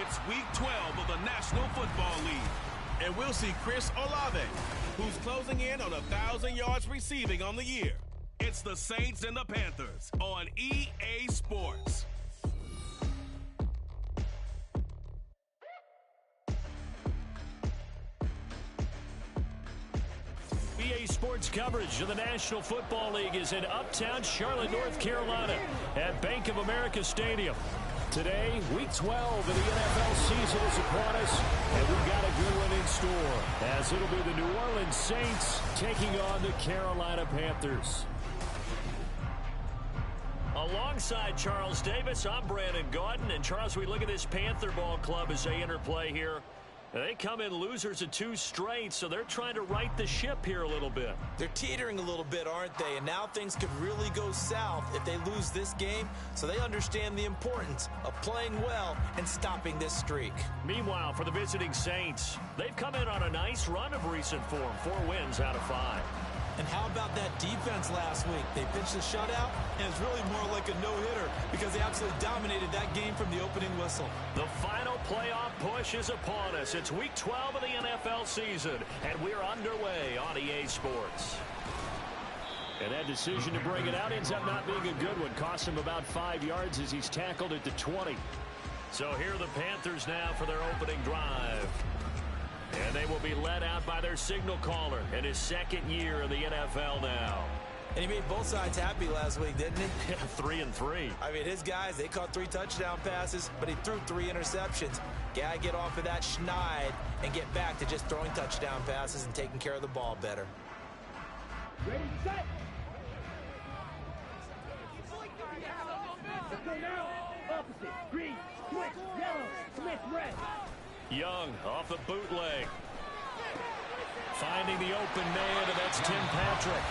It's Week 12 of the National Football League. And we'll see Chris Olave, who's closing in on 1,000 yards receiving on the year. It's the Saints and the Panthers on EA Sports. EA Sports coverage of the National Football League is in uptown Charlotte, North Carolina at Bank of America Stadium. Today, Week 12 of the NFL season is upon us, and we've got a good one in store, as it'll be the New Orleans Saints taking on the Carolina Panthers. Alongside Charles Davis, I'm Brandon Gaudin, and Charles, we look at this Panther ball club as they enter play here. They come in losers of 2 straight, so they're trying to right the ship here a little bit. They're teetering a little bit, aren't they? And now things could really go south if they lose this game, so they understand the importance of playing well and stopping this streak. Meanwhile, for the visiting Saints, they've come in on a nice run of recent form, 4 wins out of 5. And how about that defense last week? They pitched a shutout, and it's really more like a no-hitter because they absolutely dominated that game from the opening whistle. The final playoff push is upon us. It's Week 12 of the NFL season, and we're underway on EA Sports. And that decision to bring it out ends up not being a good one. Cost him about 5 yards as he's tackled at the 20. So here are the Panthers now for their opening drive. And they will be led out by their signal caller in his 2nd year in the NFL now. And he made both sides happy last week, didn't he? Yeah, 3-3. I mean, his guys, they caught 3 touchdown passes, but he threw 3 interceptions. Gotta get off of that schneid and get back to just throwing touchdown passes and taking care of the ball better. Ready, set. Let's go now. Opposite. Green, switch, yellow, Smith, red. Young off the bootleg. Finding the open man, and that's Tim Patrick.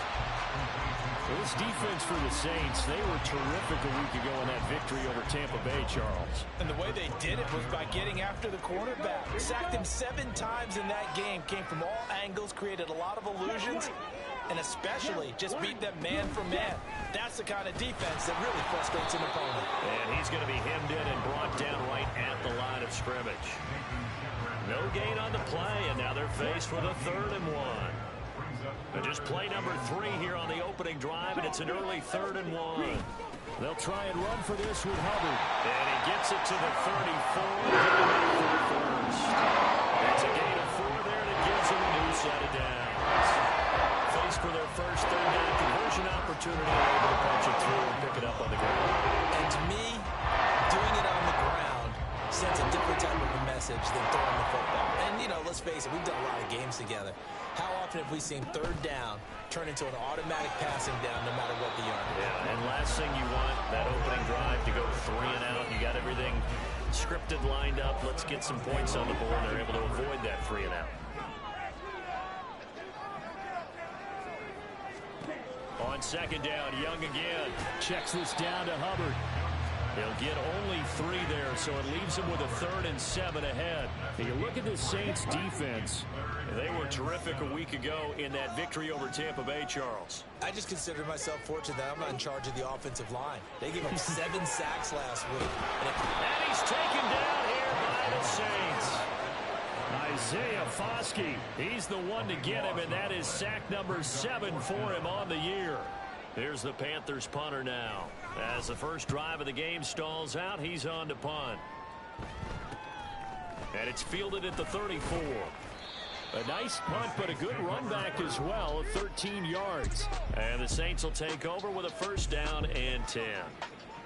Well, this defense for the Saints, they were terrific a week ago in that victory over Tampa Bay, Charles. And the way they did it was by getting after the quarterback. Sacked him 7 times in that game. Came from all angles, created a lot of illusions, and especially just beat them man for man. That's the kind of defense that really frustrates an opponent. And he's going to be hemmed in and brought down right at the line of scrimmage. No gain on the play, and now they're faced with a 3rd and 1. And just play number 3 here on the opening drive, and it's an early 3rd and 1. They'll try and run for this with Hubbard. And he gets it to the 34. It's a gain of 4 there, and it gives him a new set of downs. Faced for their first 3rd down conversion opportunity, able to punch it through and pick it up on the ground. And to me, doing it on the ground sends a different type of a message than throwing the football. And, you know, let's face it, we've done a lot of games together. How often have we seen 3rd down turn into an automatic passing down no matter what the yard? Yeah, and last thing you want, that opening drive to go 3 and out. You got everything scripted, lined up. Let's get some points on the board. They're able to avoid that 3 and out. On 2nd down, Young again. Checks this down to Hubbard. He'll get only 3 there, so it leaves him with a 3rd and 7 ahead. And you look at the Saints defense. They were terrific a week ago in that victory over Tampa Bay, Charles. I just consider myself fortunate that I'm not in charge of the offensive line. They gave up 7 sacks last week. And he's taken down here by the Saints. Isaiah Foskey, he's the one to get him, and that is sack number 7 for him on the year. Here's the Panthers punter now. As the first drive of the game stalls out, he's on to punt. And it's fielded at the 34. A nice punt, but a good run back as well of 13 yards. And the Saints will take over with a 1st down and 10.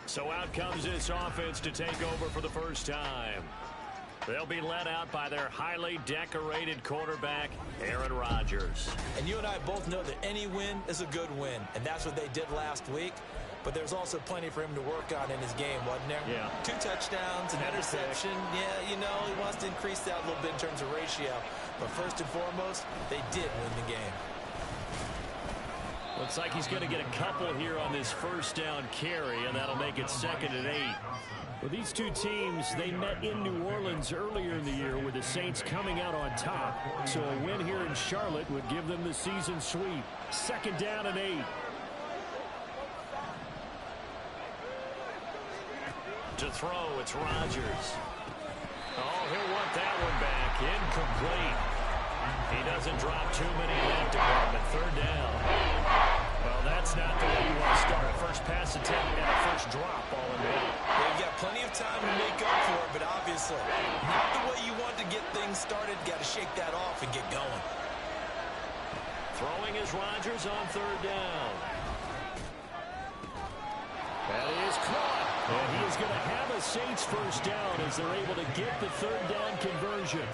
So out comes this offense to take over for the first time. They'll be led out by their highly decorated quarterback, Aaron Rodgers. And you and I both know that any win is a good win, and that's what they did last week. But there's also plenty for him to work on in his game, wasn't there? Yeah. 2 touchdowns, an interception. Yeah, you know, he wants to increase that a little bit in terms of ratio. But first and foremost, they did win the game. Looks like he's going to get a couple here on this 1st down carry, and that'll make it 2nd and 8. Well, these 2 teams, they met in New Orleans earlier in the year with the Saints coming out on top. So a win here in Charlotte would give them the season sweep. 2nd down and 8. To throw, it's Rodgers. Oh, he'll want that one back. Incomplete. He doesn't drop too many in that department. Third down. Well, that's not the way you want to start a first pass attempt and a first drop all in one. They've got plenty of time to make up for it, but obviously not the way you want to get things started. Got to shake that off and get going. Throwing is Rodgers on third down. That is caught. And he is going to have a Saints first down as they're able to get the third down conversion.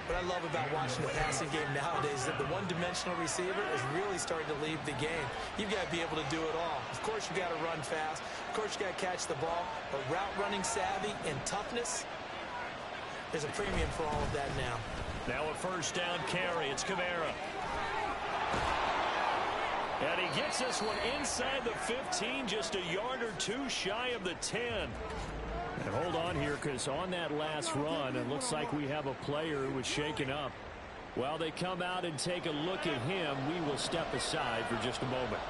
What I love about watching the passing game nowadays is that the one-dimensional receiver is really starting to leave the game. You've got to be able to do it all. Of course, you've got to run fast. Of course, you've got to catch the ball. But route running savvy and toughness, there's a premium for all of that now. Now a first down carry. It's Kamara. And he gets this one inside the 15, just a yard or two shy of the 10. And hold on here, because on that last run, it looks like we have a player who was shaken up. While they come out and take a look at him, we will step aside for just a moment.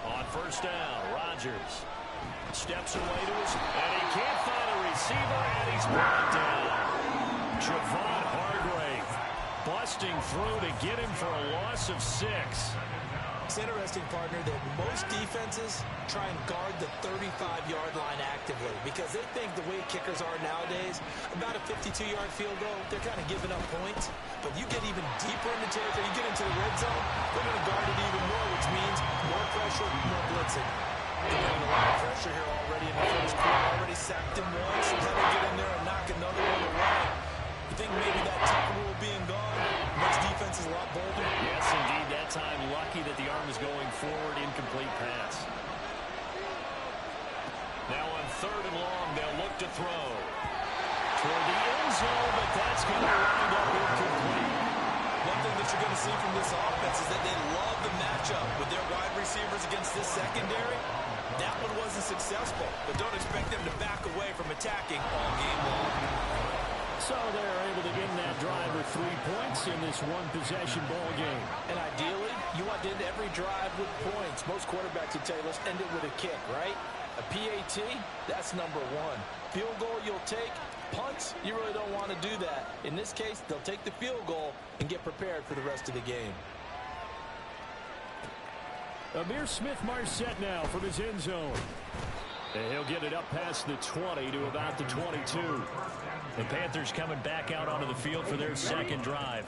On first down, Rodgers steps away to his, and he can't find a receiver, and he's brought down. Javon Hargrave busting through to get him for a loss of 6. It's interesting, partner, that most defenses try and guard the 35-yard line actively because they think the way kickers are nowadays, about a 52-yard field goal, they're kind of giving up points. But you get even deeper in the territory, you get into the red zone, they're going to guard it even more, which means more pressure, more blitzing. They're getting a lot of pressure here already in the first quarter. Already sacked him once. How they get in there and knock another one away? You think maybe that tackle rule being gone makes defenses a lot bolder? Yes, indeed. That time, lucky that the arm is going forward. Incomplete pass. Now on third and long, they'll look to throw toward the end zone, but that's going to wind up incomplete. One thing that you're going to see from this offense is that they love the matchup with their wide receivers against this secondary. That one wasn't successful, but don't expect them to back away from attacking all game long. So they're able to end that drive with 3 points in this one-possession ball game. And ideally, you want to end every drive with points. Most quarterbacks would tell you, let's end it with a kick, right? A PAT, that's number 1. Field goal you'll take. Punts, you really don't want to do that. In this case, they'll take the field goal and get prepared for the rest of the game. Amir Smith-Marset now from his end zone. And he'll get it up past the 20 to about the 22. The Panthers coming back out onto the field for their second drive.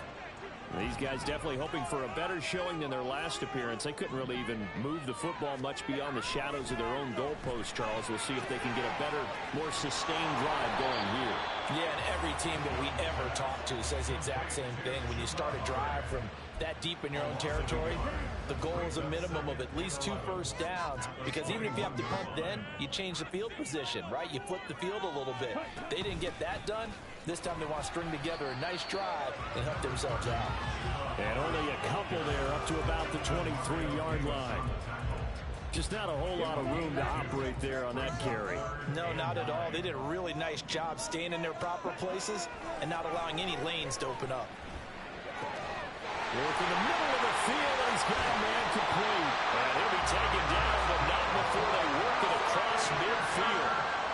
These guys definitely hoping for a better showing than their last appearance. They couldn't really even move the football much beyond the shadows of their own goalpost, Charles. We'll see if they can get a better, more sustained drive going here. Yeah, and every team that we ever talk to says the exact same thing. When you start a drive from that deep in your own territory, the goal is a minimum of at least 2 first downs, because even if you have to punt then, you change the field position, right? You flip the field a little bit. They didn't get that done. This time they want to string together a nice drive and help themselves out. And only a couple there up to about the 23-yard line. Just not a whole lot of room to operate there on that carry. No, not at all. They did a really nice job staying in their proper places and not allowing any lanes to open up. Work in the middle of the field, and he's got a man complete. And he'll be taken down, but not before they work it across midfield.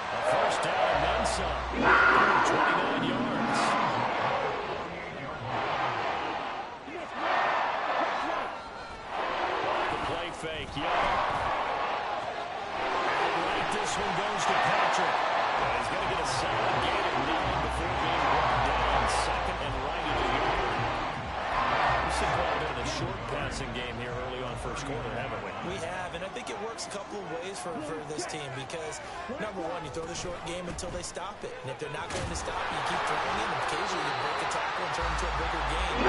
A first down and then some. 29 yards. The play fake, yeah. And right, this one goes to Patrick. And he's going to get a solid gain of 9 before being brought down. Second and right in the yard. We've seen quite a bit of a short passing game here early on first quarter, haven't we? We have, and I think it works a couple of ways for this team because, number one, you throw the short game until they stop it. And if they're not going to stop it, you keep throwing it, and occasionally you break a tackle and turn into a bigger game.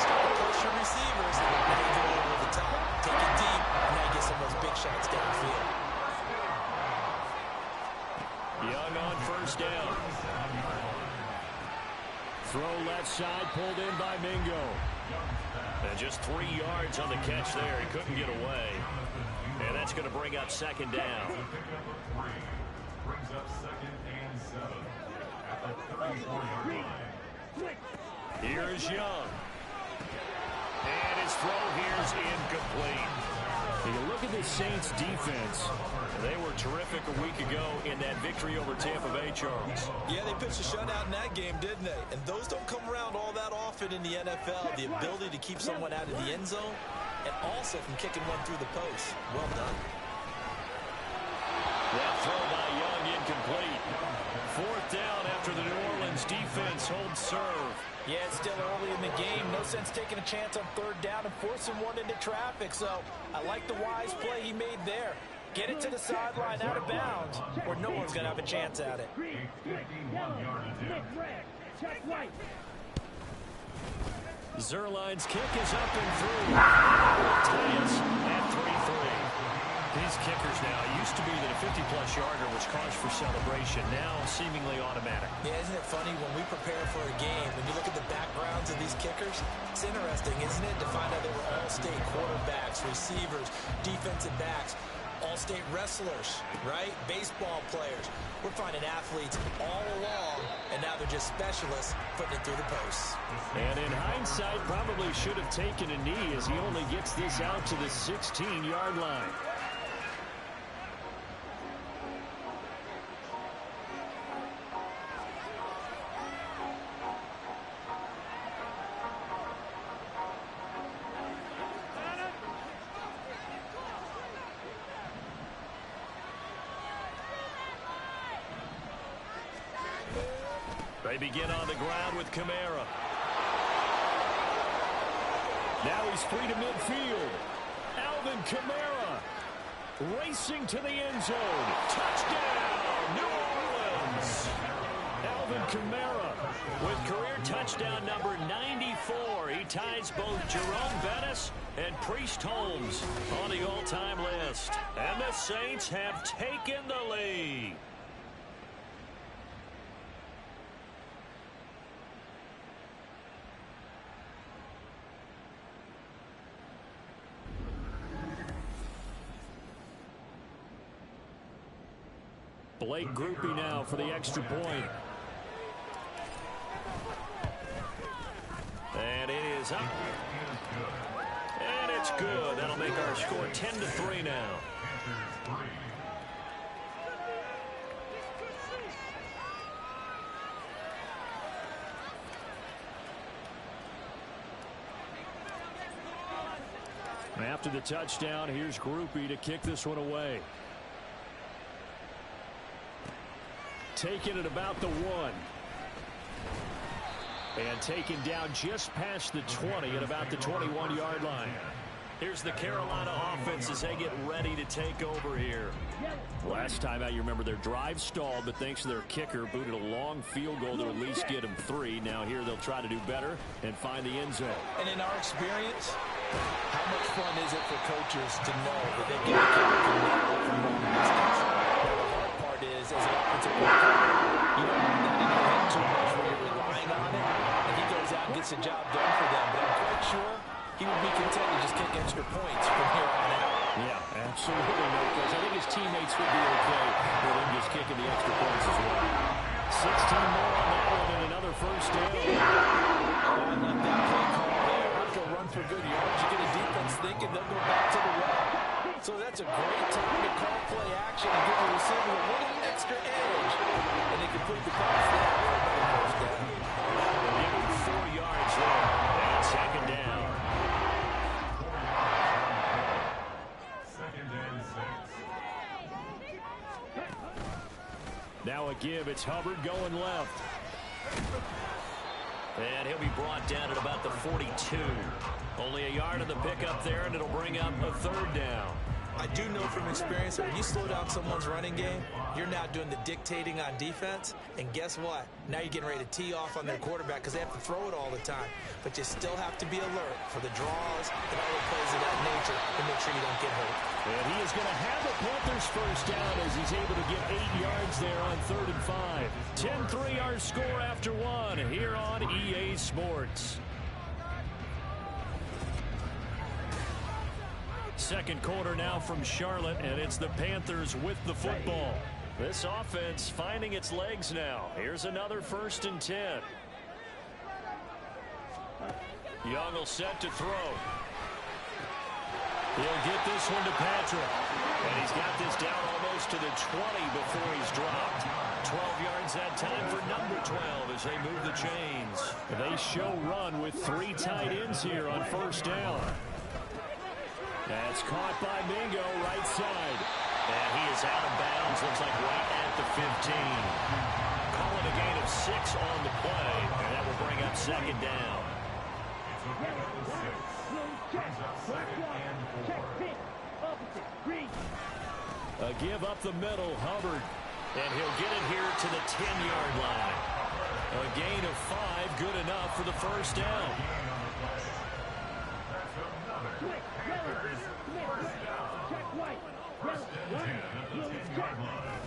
Start to push your receivers, now you go over the top, take it deep, and now you get some of those big shots downfield. Young on first down. Throw left side, pulled in by Mingo. And just 3 yards on the catch there. He couldn't get away. And that's going to bring up second down. Here's Young. And his throw here's incomplete. A little look at the Saints defense. They were terrific a week ago in that victory over Tampa Bay, Charles. Yeah, they pitched a shutout in that game, didn't they? And those don't come around all that often in the NFL. The ability to keep someone out of the end zone and also from kicking one through the post. Well done. That throw by Young incomplete. Fourth down after the New Orleans defense holds serve. Yeah, it's still early in the game. No sense taking a chance on third down and forcing one into traffic. So I like the wise play he made there. Get it to the sideline out of bounds where no one's going to have a chance at it. Zerline's kick is up and through. Tie-us at 3-3. These kickers now, it used to be that a 50-plus yarder was cause for celebration. Now seemingly automatic. Yeah, isn't it funny when we prepare for a game, when you look at the backgrounds of these kickers, it's interesting, isn't it, to find out they were all-state quarterbacks, receivers, defensive backs, all-state wrestlers, right? Baseball players. We're finding athletes all along, and now they're just specialists putting it through the posts. And in hindsight, probably should have taken a knee as he only gets this out to the 16-yard line. They begin on the ground with Kamara. Now he's free to midfield. Alvin Kamara racing to the end zone. Touchdown, New Orleans. Alvin Kamara with career touchdown number 94. He ties both Jerome Bettis and Priest Holmes on the all-time list. And the Saints have taken the lead. Blake Groupie now for the extra point. And it is up. And it's good. That'll make our score 10-3 now. After the touchdown, here's Groupie to kick this one away. Taken at about the 1. And taken down just past the 20 at about the 21-yard line. Here's the Carolina offense as they get ready to take over here. Last time out, you remember their drive stalled, but thanks to their kicker, booted a long field goal to at least get them 3. Now here they'll try to do better and find the end zone. And in our experience, how much fun is it for coaches to know that they get a kicker from long distance? The hard part is, as an offensive worker, you don't have that in your head too much where you're relying on it, and he goes out and gets the job done for them. But I'm quite sure he would be content to just kick extra points from here on out. Yeah, absolutely, no question. I think his teammates would be okay with him just kicking the extra points as well. 16 more on that one and another first down. Oh, I like that play call there. After a run for good yards, you get a defense thinking they'll go back to the well. So that's a great time to call play action and give the receiver a little extra edge. And they complete the pass there for another first down. They'll give him 4 yards there. And second down. Now a give. It's Hubbard going left. And he'll be brought down at about the 42. Only a yard on the pickup there, and it'll bring up a third down. I do know from experience that when you slow down someone's running game, you're now doing the dictating on defense. And guess what? Now you're getting ready to tee off on their quarterback because they have to throw it all the time. But you still have to be alert for the draws and other plays of that nature to make sure you don't get hurt. And he is going to have the Panthers first down as he's able to get 8 yards there on 3rd and 5. 10-3 our score after 1 here on EA Sports. Second quarter now from Charlotte, and it's the Panthers with the football. This offense finding its legs now. Here's another 1st and 10. Young will set to throw. He'll get this one to Patrick. And he's got this down almost to the 20 before he's dropped. 12 yards that time for number 12 as they move the chains. They show run with 3 tight ends here on first down. That's caught by Mingo, right side. And he is out of bounds, looks like right at the 15. Calling a gain of 6 on the play, and that will bring up second down. A give up the middle, Hubbard. And he'll get it here to the 10-yard line. A gain of 5, good enough for the first down.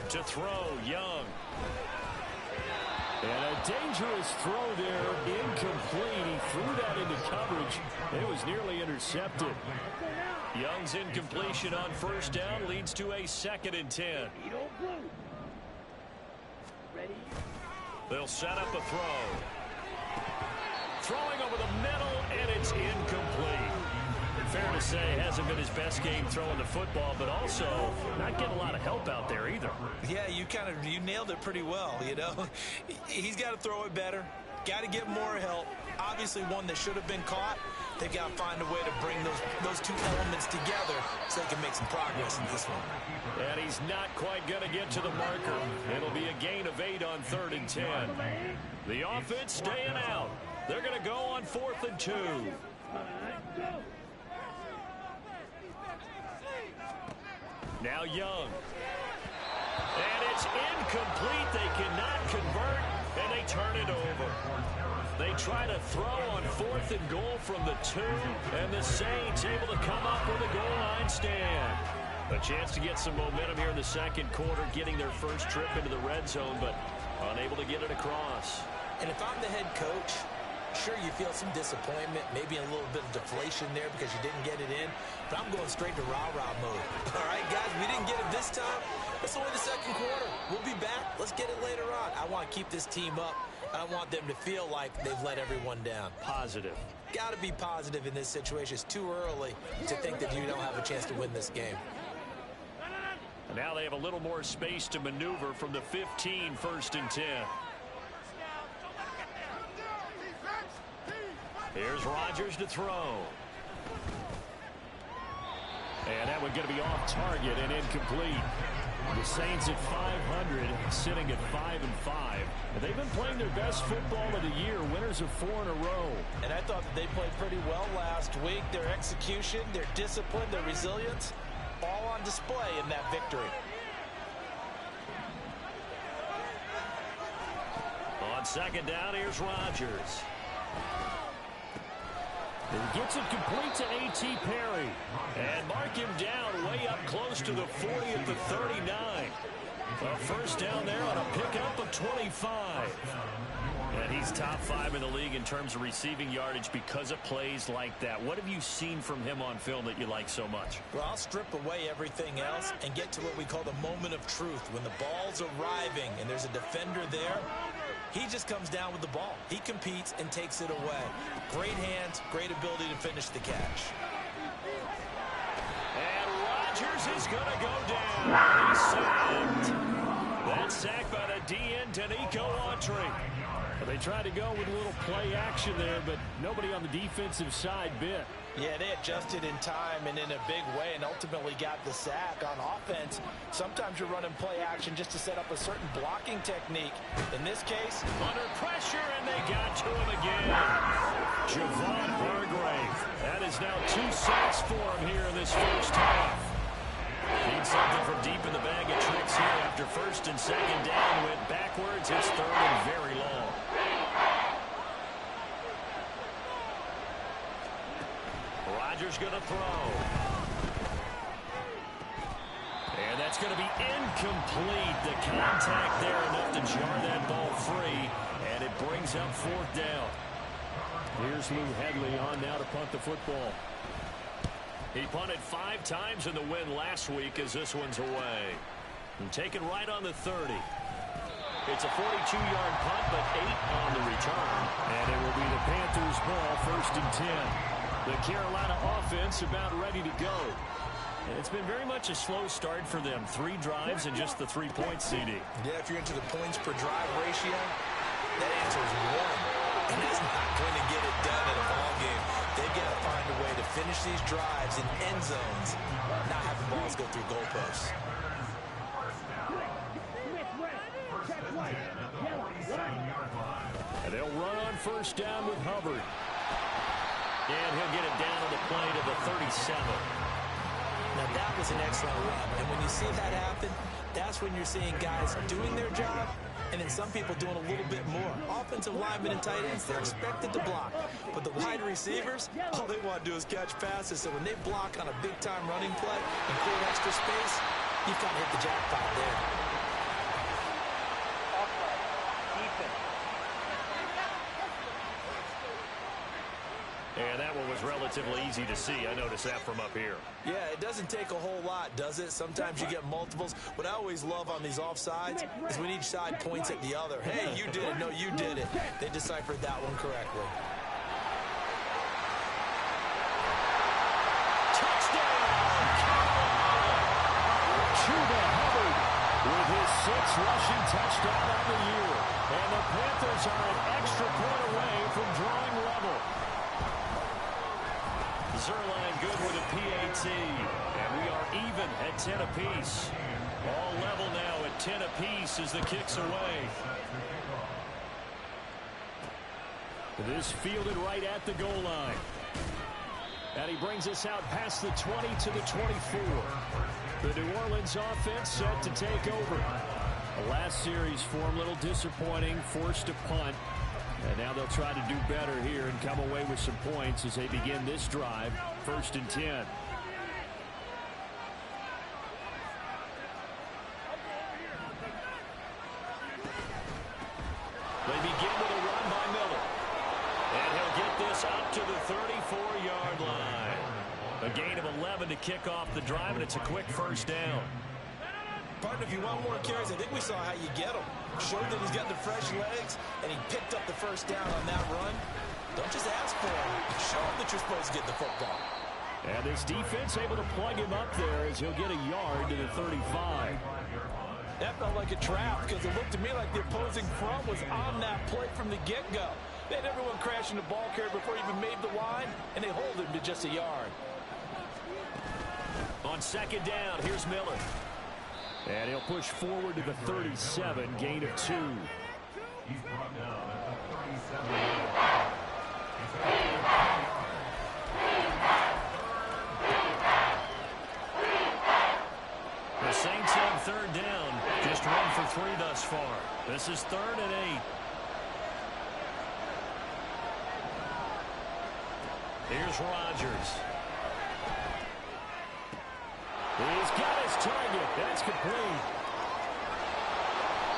To throw, Young. And a dangerous throw there, incomplete. He threw that into coverage. It was nearly intercepted. Young's incompletion on first down leads to a 2nd and 10. They'll set up a throw. Throwing over the middle, and it's incomplete. Fair to say, hasn't been his best game throwing the football, but also not getting a lot of help out there either. Yeah, you nailed it pretty well, you know. He's got to throw it better. Got to get more help. Obviously one that should have been caught. They've got to find a way to bring those two elements together so they can make some progress in this one. And he's not quite going to get to the marker. It'll be a gain of 8 on 3rd and 10. The offense staying out. They're going to go on 4th and 2. Now Young. And it's incomplete. They cannot convert, and they turn it over. They try to throw on 4th and goal from the 2, and the Saints able to come up with a goal line stand. A chance to get some momentum here in the second quarter, getting their first trip into the red zone, but unable to get it across. And if I'm the head coach, sure, you feel some disappointment, maybe a little bit of deflation there because you didn't get it in, but I'm going straight to rah-rah mode. All right, guys, we didn't get it this time. It's only the second quarter. We'll be back. Let's get it later on. I want to keep this team up. I don't want them to feel like they've let everyone down. Positive. Got to be positive in this situation. It's too early to think that you don't have a chance to win this game. And now they have a little more space to maneuver from the 15, 1st and 10. Here's Rodgers to throw. And that one going to be off target and incomplete. The Saints at 500, sitting at 5-5. They've been playing their best football of the year, winners of 4 in a row. And I thought that they played pretty well last week. Their execution, their discipline, their resilience, all on display in that victory. On second down, here's Rodgers. He gets it complete to A.T. Perry. And mark him down way up close to the 40 at the 39. A first down there on a pickup of 25. And he's top 5 in the league in terms of receiving yardage because of plays like that. What have you seen from him on film that you like so much? Well, I'll strip away everything else and get to what we call the moment of truth. When the ball's arriving and there's a defender there, he just comes down with the ball. He competes and takes it away. Great hands, great ability to finish the catch. And Rodgers is going to go down. He's sacked. That's sacked by the DN, Danico Autry. They tried to go with a little play action there, but nobody on the defensive side bit. Yeah, they adjusted in time and in a big way and ultimately got the sack. On offense, sometimes you're running play action just to set up a certain blocking technique. In this case, under pressure, and they got to him again. Javon Hargrave. That is now 2 sacks for him here in this first half. Need something from deep in the bag of tricks here after 1st and 2nd down. Went backwards. It's 3rd and very long. Rodgers going to throw. And that's going to be incomplete. The contact there enough to jar that ball free. And it brings up 4th down. Here's Lou Headley on now to punt the football. He punted 5 times in the win last week as this one's away. And taken right on the 30. It's a 42-yard punt, but 8 on the return. And it will be the Panthers' ball, 1st and 10. The Carolina offense about ready to go. And it's been very much a slow start for them. 3 drives and just the 3 points, CD. Yeah, if you're into the points per drive ratio, that answer is 1. And that's not going to get it done in a ball game. They've got to find a way to finish these drives in end zones, not having balls go through goalposts. And they'll run on first down with Hubbard. And he'll get it down to the play to the 37. Now, that was an excellent run. And when you see that happen, that's when you're seeing guys doing their job and then some people doing a little bit more. Offensive linemen and tight ends, they're expected to block. But the wide receivers, all they want to do is catch passes. So when they block on a big-time running play and clear extra space, you've got to hit the jackpot there. And that one was relatively easy to see. I noticed that from up here. Yeah, it doesn't take a whole lot, does it? Sometimes you get multiples. What I always love on these offsides is when each side points at the other. Hey, you did it. No, you did it. They deciphered that one correctly. Touchdown! Chuba Hubbard with his 6th rushing touchdown on the year. And the Panthers are an extra point away from drawing level. Zerline good with a PAT. And we are even at 10 apiece. All level now at 10 apiece as the kick's away. This fielded right at the goal line. And he brings us out past the 20 to the 24. The New Orleans offense set to take over. The last series for him, a little disappointing, forced a punt. And now they'll try to do better here and come away with some points as they begin this drive. 1st and 10. They begin with a run by Miller. And he'll get this up to the 34-yard line. A gain of 11 to kick off the drive, and it's a quick first down. Partner, if you want more carries, I think we saw how you get them. Showed that he's got the fresh legs, and he picked up the first down on that run. Don't just ask for him. Show him that you're supposed to get the football. And this defense able to plug him up there as he'll get a yard to the 35. That felt like a trap because it looked to me like the opposing front was on that play from the get-go. They had everyone crashing the ball carrier before he even made the line, and they hold him to just a yard. On 2nd down, here's Miller. And he'll push forward to the 37, gain of 2. The Saints on 3rd down, just 1 for 3 thus far. This is 3rd and 8. Here's Rodgers. He's got his target. That's complete.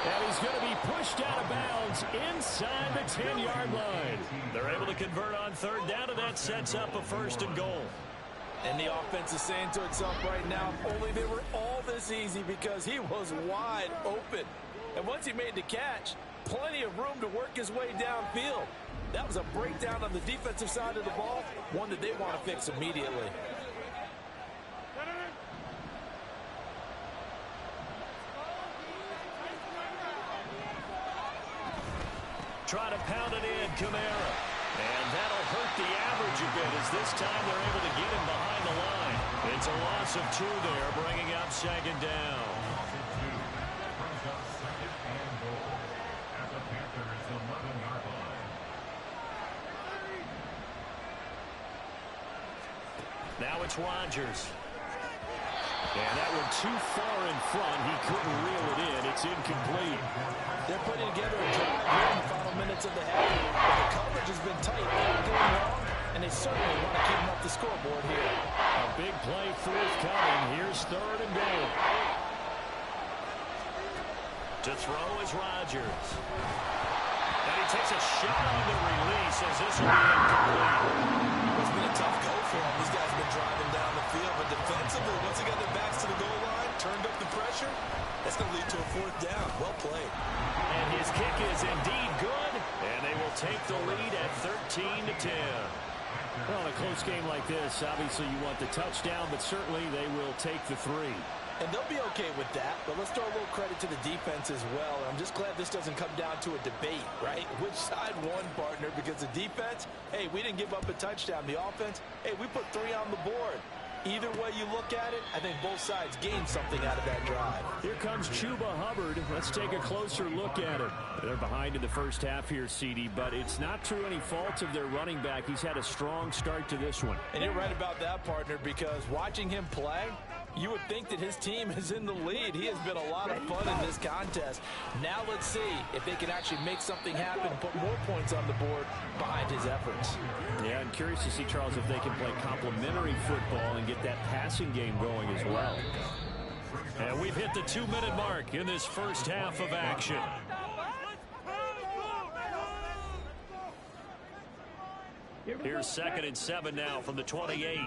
And he's going to be pushed out of bounds inside the 10-yard line. They're able to convert on 3rd down, and that sets up a 1st and goal. And the offense is saying to itself right now, if only they were all this easy, because he was wide open. And once he made the catch, plenty of room to work his way downfield. That was a breakdown on the defensive side of the ball, one that they want to fix immediately. Try to pound it in, Kamara. And that'll hurt the average a bit as this time they're able to get him behind the line. It's a loss of 2 there, bringing up 2nd down. Now it's Rodgers. And that one too far in front. He couldn't reel it in. It's incomplete. They're putting together a drive here in the final minutes of the half. But the coverage has been tight all game long, and they certainly want to keep them up the scoreboard here. A big play forthcoming. Here's 3rd and goal. To throw is Rodgers. And he takes a shot on the release as this will be incomplete. It's been a tough go for them. These guys have been driving down the field, but defensively, once they got their backs to the goal line, turned up the pressure, that's going to lead to a 4th down. Well played. And his kick is indeed good, and they will take the lead at 13-10. Well, in a close game like this, obviously you want the touchdown, but certainly they will take the 3. And they'll be okay with that, but let's throw a little credit to the defense as well. I'm just glad this doesn't come down to a debate, right? Which side won, partner? Because the defense, hey, we didn't give up a touchdown. The offense, hey, we put 3 on the board. Either way you look at it, I think both sides gained something out of that drive. Here comes Chuba Hubbard. Let's take a closer look at it. They're behind in the first half here, CD, but it's not through any fault of their running back. He's had a strong start to this one. And you're right about that, partner, because watching him play, you would think that his team is in the lead. He has been a lot of fun in this contest. Now let's see if they can actually make something happen, put more points on the board behind his efforts. Yeah, I'm curious to see, Charles, if they can play complementary football and get that passing game going as well. And we've hit the 2-minute mark in this first half of action. Here's 2nd and 7 now from the 28.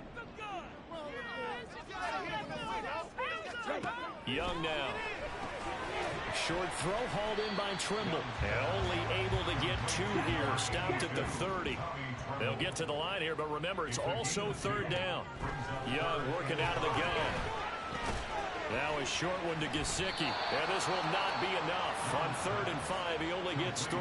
Young now. Short throw hauled in by Trimble. And only able to get 2 here. Stopped at the 30. They'll get to the line here, but remember, it's also 3rd down. Young working out of the gun. Now a short one to Gesicki. And this will not be enough. On 3rd and 5, he only gets 3.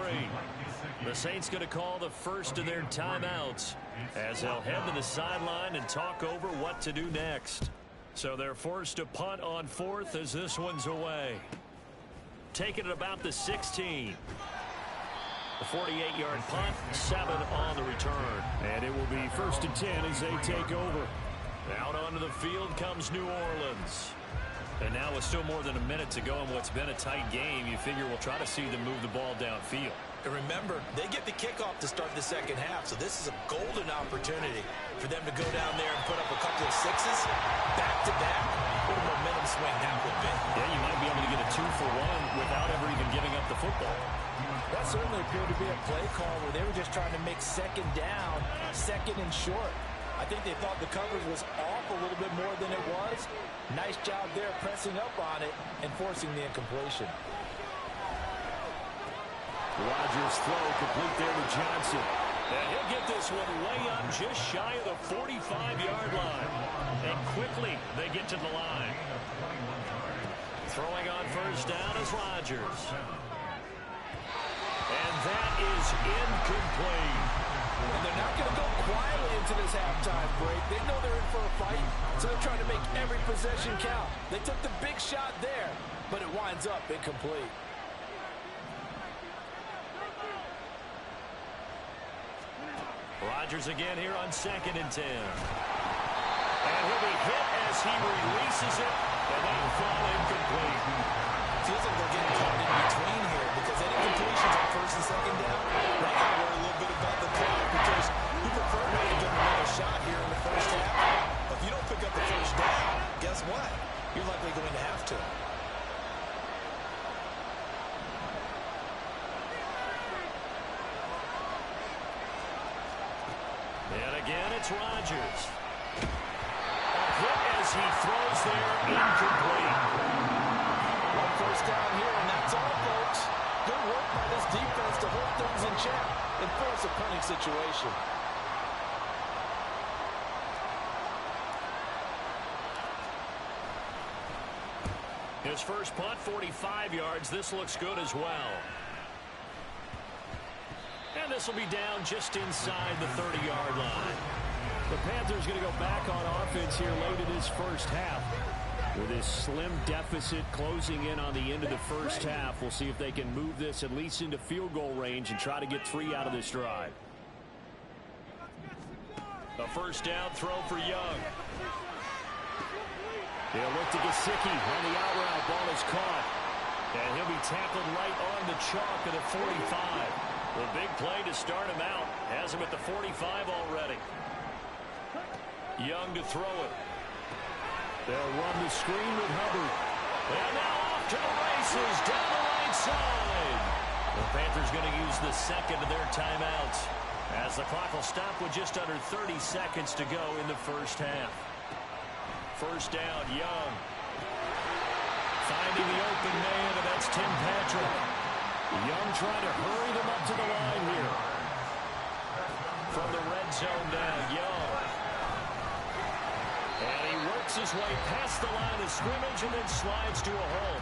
The Saints going to call the first of their timeouts as they'll head to the sideline and talk over what to do next. So they're forced to punt on 4th as this one's away. Taking it about the 16. The 48-yard punt, 7 on the return. And it will be 1st and 10 as they take over. Out onto the field comes New Orleans. And now with still more than a minute to go in what's been a tight game, you figure we'll try to see them move the ball downfield. And remember, they get the kickoff to start the second half, so this is a golden opportunity for them to go down there and put up a couple of 6s back-to-back. What a momentum swing that would be. Yeah, you might be able to get a 2-for-1 without ever even giving up the football. That certainly appeared to be a play call where they were just trying to make 2nd down, 2nd and short. I think they thought the coverage was off a little bit more than it was. Nice job there pressing up on it and forcing the incompletion. Rodgers' throw complete there to Johnson. And he'll get this one way up just shy of the 45-yard line. And quickly they get to the line. Throwing on 1st down is Rodgers. And that is incomplete. And they're not going to go quietly into this halftime break. They know they're in for a fight, so they're trying to make every possession count. They took the big shot there, but it winds up incomplete. Rodgers again here on 2nd and 10. And he'll be hit as he releases it, and that'll fall incomplete. Feels like they're getting caught in between here because any completions on 1st and 2nd down, they got to worry a little bit about the clock because you prefer to give them another shot here in the first half. But if you don't pick up the 1st down, guess what? You're likely going to have to. And again, it's Rodgers. A hit as he throws there, incomplete. 1st down here, and that's all, folks. Good work by this defense to hold things in check and force a punting situation. His first punt, 45 yards. This looks good as well. And this will be down just inside the 30-yard line. The Panthers going to go back on offense here late in this first half. With this slim deficit closing in on the end of the first half, we'll see if they can move this at least into field goal range and try to get 3 out of this drive. A 1st down throw for Young. He'll look to Gesicki on the out route. Ball is caught. And he'll be tackled right on the chalk of the 45. The big play to start him out. Has him at the 45 already. Young to throw it. They'll run the screen with Hubbard. And now off to the races down the right side. The Panthers going to use the 2nd of their timeouts as the clock will stop with just under 30 seconds to go in the first half. 1st down, Young. Finding the open man, and that's Tim Patrick. Young trying to hurry them up to the line here. from the red zone now. Young. And he works his way past the line of scrimmage and then slides to a hole.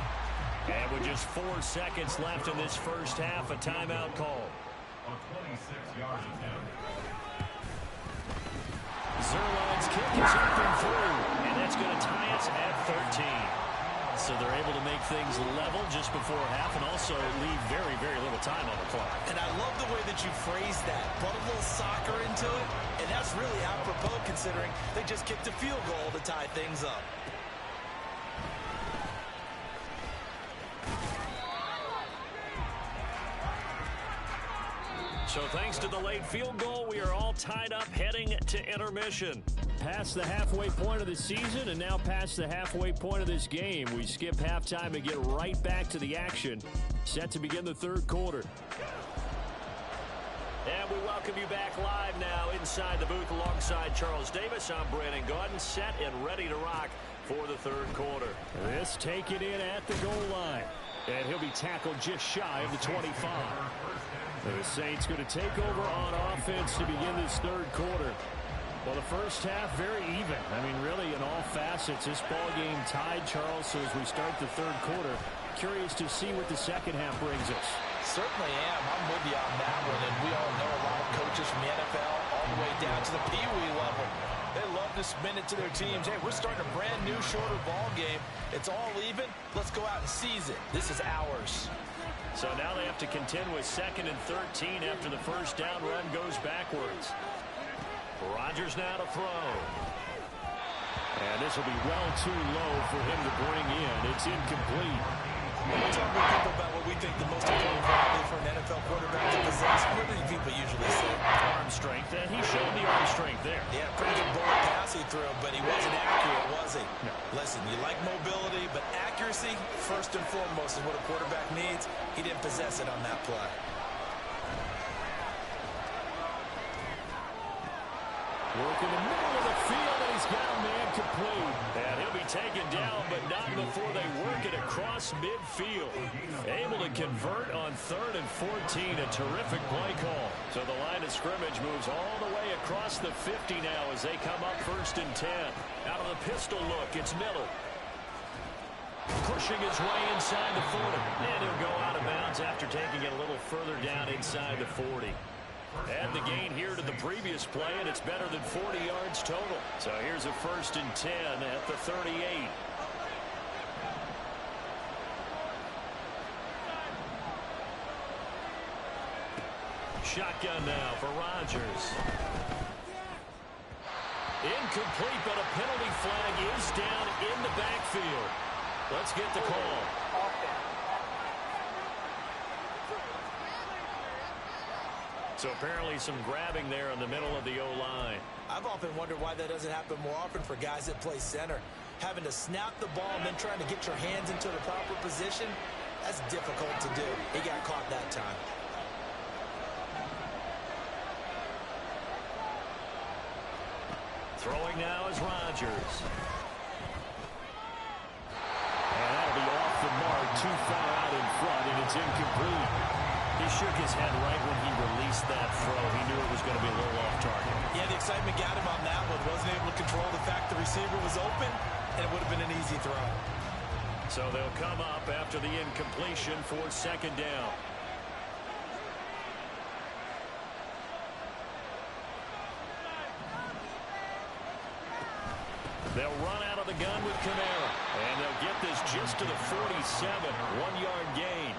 And with just 4 seconds left in this first half, a timeout call. A 26-yard attempt. Zerline's kick is up and through, and that's going to tie us at 13. So they're able to make things level just before half and also leave very, very little time on the clock. And I love the way that you phrase that. Put a little soccer into it, and that's really apropos considering they just kicked a field goal to tie things up. So thanks to the late field goal, we are all tied up heading to intermission. Past the halfway point of the season and now past the halfway point of this game. We skip halftime and get right back to the action. Set to begin the third quarter. And we welcome you back live now inside the booth alongside Charles Davis. I'm Brandon Gaudin, set and ready to rock for the third quarter. This taken in at the goal line. And he'll be tackled just shy of the 25. The Saints going to take over on offense to begin this third quarter. Well, the first half, very even. I mean, really, in all facets, this ball game tied, Charles. So as we start the third quarter, curious to see what the second half brings us. Certainly am. I'm with you on that one. And we all know a lot of coaches from the NFL all the way down to the Pee Wee level. They love to spin it to their teams. Hey, we're starting a brand new, shorter ball game. It's all even. Let's go out and seize it. This is ours. So now they have to contend with 2nd and 13 after the first down run goes backwards. Rodgers now to throw. And this will be well too low for him to bring in. It's incomplete. When we talk with people about what we think the most important quality for an NFL quarterback to possess, what do people usually say? Arm strength, and he showed the arm strength there. Yeah, pretty good bullet pass he threw, but he wasn't accurate, was he? No. Listen, you like mobility, but accuracy, first and foremost, is what a quarterback needs. He didn't possess it on that play. Work in the middle of the field, and he's got a man complete. And he'll be taken down, but not before they work it across midfield. Able to convert on 3rd and 14. A terrific play call. So the line of scrimmage moves all the way across the 50 now as they come up 1st and 10. Out of the pistol look, it's Miller. Pushing his way inside the 40. And he'll go out of bounds after taking it a little further down inside the 40. Add the gain here to the previous play, and it's better than 40 yards total. So here's a 1st and 10 at the 38. Shotgun now for Rodgers. Incomplete, but a penalty flag is down in the backfield. Let's get the call. So apparently some grabbing there in the middle of the O-line. I've often wondered why that doesn't happen more often for guys that play center. Having to snap the ball and then trying to get your hands into the proper position, that's difficult to do. He got caught that time. Throwing now is Rodgers. And that'll be off the mark, too far out in front, and it's incomplete. He shook his head right when he released that throw. He knew it was going to be a little off target. Yeah, the excitement got him on that one. Wasn't able to control the fact the receiver was open, and it would have been an easy throw. So they'll come up after the incompletion for 2nd down. They'll run out of the gun with Kamara. And they'll get this just to the 47. 1-yard gain.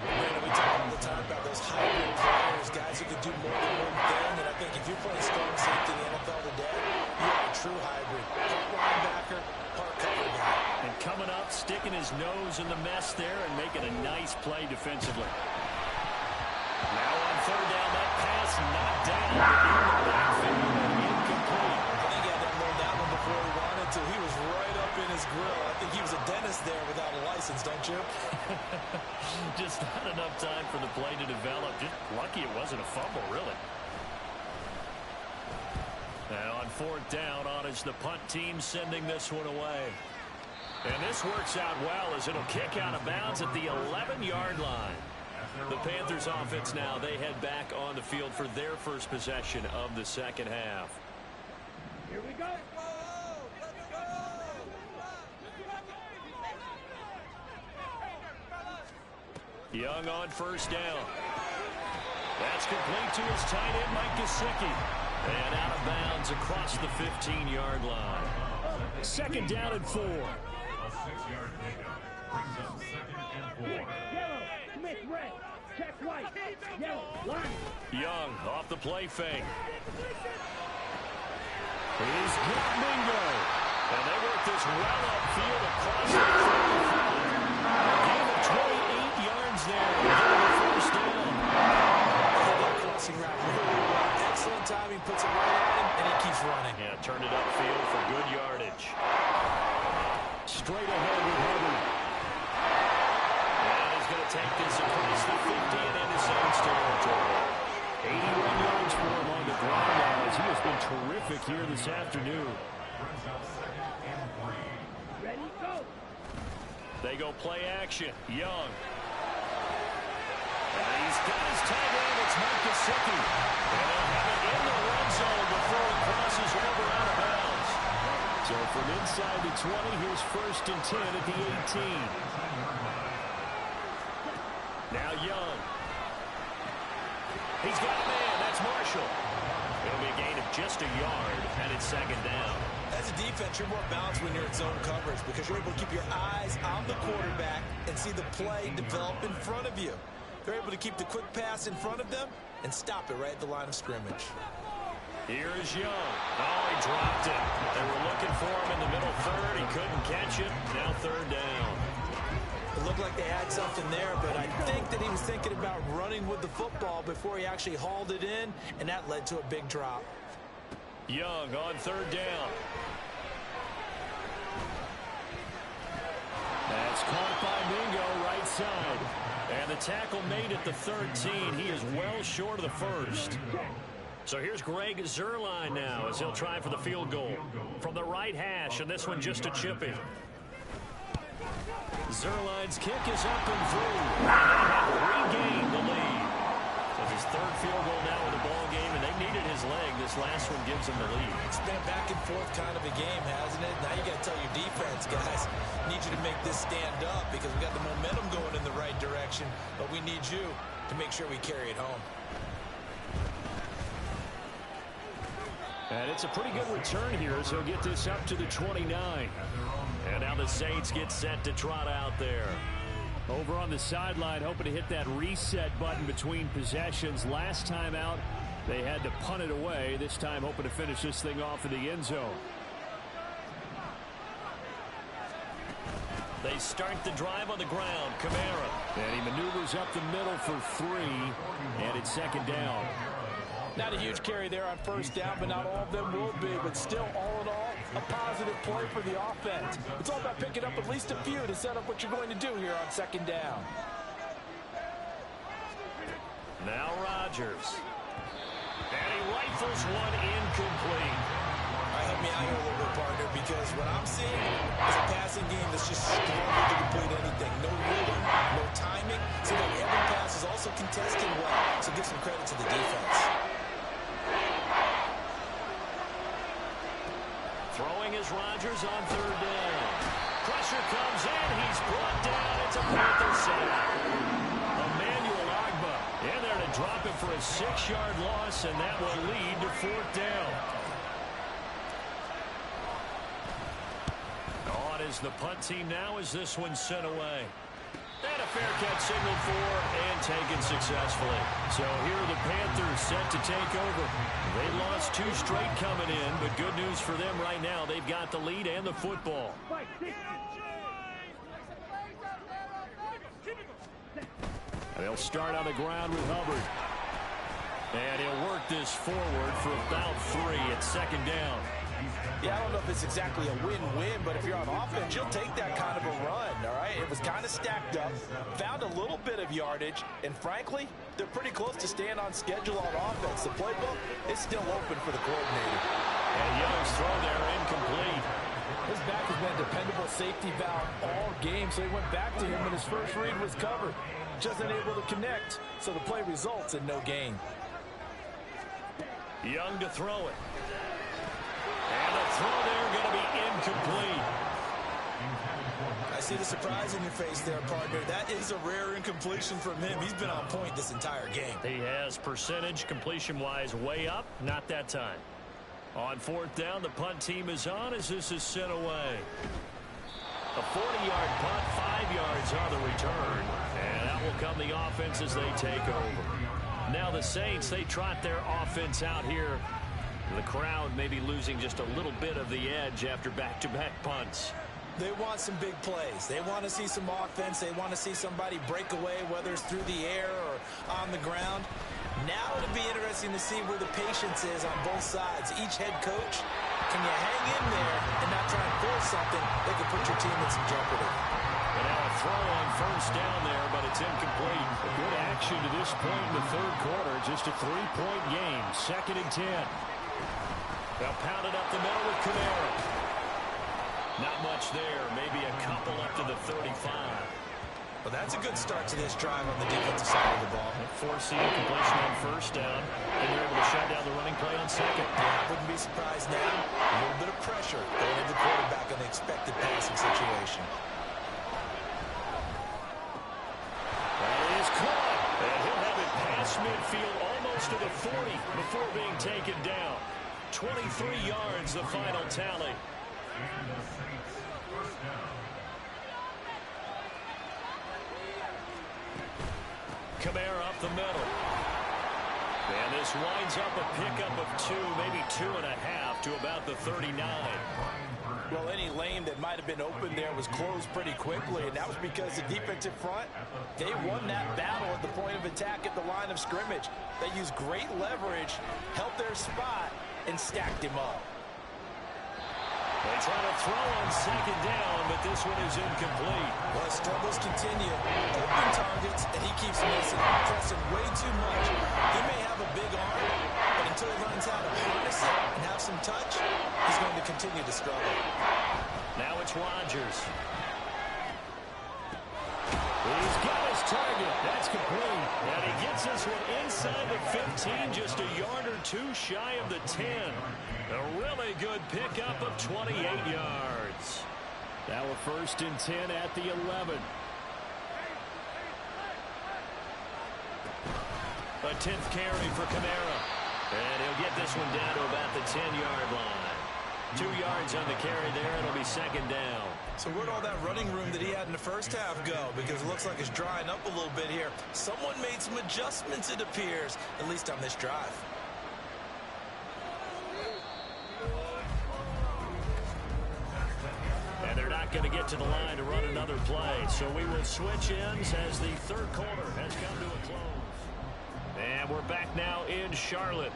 Man, we talk all the time about those hybrid players, guys who can do more than one thing. And I think if you're playing strong safety in the NFL today, you're a true hybrid. Part linebacker, part cover guy. And coming up, sticking his nose in the mess there and making a nice play defensively. Now on 3rd down, that pass knocked down. But in the backfield, incomplete. I think he had to unload that one before he wanted to. He was right up in his grill. I think he was a dentist there without a license, don't you? Just not enough time for the play to develop. Just lucky it wasn't a fumble, really. Now on 4th down, on is the punt team sending this one away. And this works out well as it'll kick out of bounds at the 11-yard line. The Panthers offense now, they head back on the field for their first possession of the second half. Here we go. Young on first down. That's complete to his tight end, Mike Gesicki. And out of bounds across the 15-yard line. Second down and 4. A 6-yard pickup brings up 2nd and 4. Yellow, Smith, red. Check white. Yellow, line. Young off the play fake. He's got Mingo. And they work this well upfield across the 35. A gain of 28 yards there. Getting the first down. Crossing route really well. Excellent timing, puts it right on him, and he keeps running. Yeah, turned it upfield for good yardage. Straight ahead with Hubbard. And he's going to take this across the 50 and into Saints territory. 81 yards for him on the ground now as he has been terrific here this afternoon. Brings up 2nd and 3. Ready, go. They go play action. Young. And he's got his tight end. It's Mike Gesicki. And they'll have it in the red zone before it crosses over out of bounds. So from inside the 20, here's 1st and 10 at the 18. Now Young. He's got a man. That's Marshall. It'll be a gain of just a yard, and it's 2nd down. As a defense, you're more balanced when you're in zone coverage because you're able to keep your eyes on the quarterback and see the play develop in front of you. They're able to keep the quick pass in front of them and stop it right at the line of scrimmage. Here is Young. Oh, he dropped it. They were looking for him in the middle third. He couldn't catch it. Now 3rd down. It looked like they had something there, but I think that he was thinking about running with the football before he actually hauled it in, and that led to a big drop. Young on 3rd down. That's caught by Mingo, right side. And the tackle made at the 13. He is well short of the first. So here's Greg Zuerlein now as he'll try for the field goal from the right hash, and this one just a chipping. Zuerlein's kick is up and through. Regained the lead. So his 3rd field goal now in the ball game, and they needed his leg. This last one gives them the lead. It's been a back and forth kind of a game, hasn't it? Now you got to tell your defense, guys, need you to make this stand up because we got the momentum going in the right direction, but we need you to make sure we carry it home. And it's a pretty good return here, so he'll get this up to the 29. And now the Saints get set to trot out there. Over on the sideline, hoping to hit that reset button between possessions. Last time out, they had to punt it away. This time, hoping to finish this thing off in the end zone. They start the drive on the ground. Kamara. And he maneuvers up the middle for 3. And it's 2nd down. Not a huge carry there on 1st down, but not all of them will be. But still, all in all, a positive play for the offense. It's all about picking up at least a few to set up what you're going to do here on 2nd down. Now Rodgers. And he rifles one incomplete. All right, help me out here a little bit, partner, because what I'm seeing is a passing game that's just struggling to complete anything. No rhythm, no timing. So that every pass is also contested well. So give some credit to the defense. Throwing is Rodgers on 3rd down. Pressure comes in. He's brought down. It's a Panther sack. Emmanuel Agba in there to drop it for a 6-yard loss, and that will lead to 4th down. On is the punt team now as this one's sent away. And a fair catch signaled for and taken successfully. So here are the Panthers set to take over. They lost 2 straight coming in, but good news for them right now. They've got the lead and the football. And they'll start on the ground with Hubbard. And he'll work this forward for about 3 at 2nd down. Yeah, I don't know if it's exactly a win-win, but if you're on offense, you'll take that kind of a run, all right? It was kind of stacked up, found a little bit of yardage, and frankly, they're pretty close to staying on schedule on offense. The playbook is still open for the coordinator. And Young's throw there incomplete. His back has been a dependable safety valve all game, so he went back to him when his first read was covered. Just unable to connect, so the play results in no gain. Young to throw it. And the throw there going to be incomplete. I see the surprise in your face there, partner. That is a rare incompletion from him. He's been on point this entire game. He has percentage completion-wise way up. Not that time. On fourth down, the punt team is on as this is sent away. A 40-yard punt, 5 yards on the return. And out will come the offense as they take over. Now the Saints, they trot their offense out here. The crowd maybe losing just a little bit of the edge after back-to-back punts. They want some big plays. They want to see some offense. They want to see somebody break away, whether it's through the air or on the ground. Now it'll be interesting to see where the patience is on both sides. Each head coach, can you hang in there and not try and force something that could put your team in some jeopardy? And now a throw on first down there, but it's incomplete. A good action to this point in the third quarter. Just a 3-point game. 2nd and 10. They'll pound it up the middle with Kamara. Not much there. Maybe a couple up to the 35. Well, that's a good start to this drive on the defensive side of the ball. Forcing completion on first down. And they're able to shut down the running play on second. Yeah, wouldn't be surprised now. A little bit of pressure going into the quarterback on the expected passing situation. That is caught. And he'll have it past midfield almost to the 40 before being taken down. 23 yards, the final tally. And the Saints first down. Kamara up the middle. And this winds up a pickup of 2, maybe 2.5 to about the 39. Well, any lane that might have been open there was closed pretty quickly, and that was because the defensive front, they won that battle at the point of attack at the line of scrimmage. They used great leverage, held their spot, and stacked him up. They try to throw on second down, but this one is incomplete. Well, his struggles continue. Open targets, and he keeps missing, pressing way too much. He may have a big arm, but until he learns how to harness it and have some touch, he's going to continue to struggle. Now it's Rodgers. He's got his target. That's complete. And he gets this one inside the 15, just a yard or 2 shy of the 10. A really good pickup of 28 yards. Now a 1st and 10 at the 11. A 10th carry for Kamara. And he'll get this one down to about the 10-yard line. 2 yards on the carry there. It'll be 2nd down. So where'd all that running room that he had in the first half go? Because it looks like it's drying up a little bit here. Someone made some adjustments, it appears, at least on this drive. And they're not going to get to the line to run another play. So we will switch ends as the third quarter has come to a close. And we're back now in Charlotte.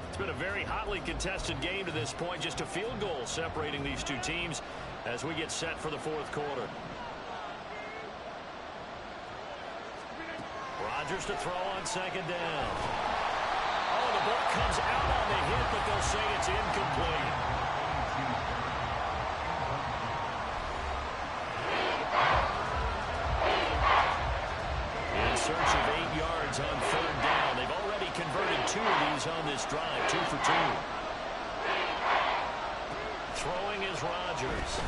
It's been a very hotly contested game to this point. Just a field goal separating these two teams as we get set for the fourth quarter. Rodgers to throw on second down. Oh, the ball comes out on the hit, but they'll say it's incomplete. In search of 8 yards on third down. They've already converted 2 of these on this drive, 2 for 2. Throwing is Rodgers.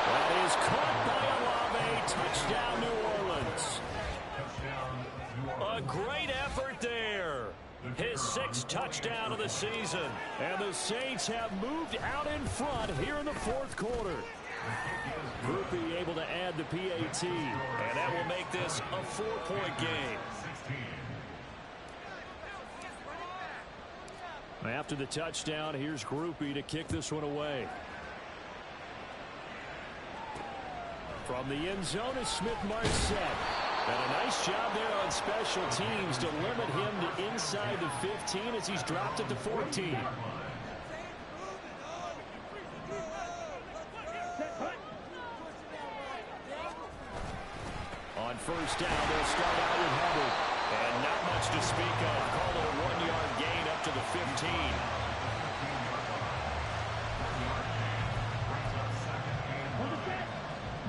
That is caught by Olave. Touchdown, New Orleans. A great effort there. His 6th touchdown of the season. And the Saints have moved out in front here in the fourth quarter. Groupie able to add the PAT. And that will make this a 4-point game. After the touchdown, here's Groupie to kick this one away. From the end zone is Smith-Marset. And a nice job there on special teams to limit him to inside the 15 as he's dropped it to 14. On first down, they'll start out with Hubbard. And not much to speak of. Call it a 1-yard gain up to the 15.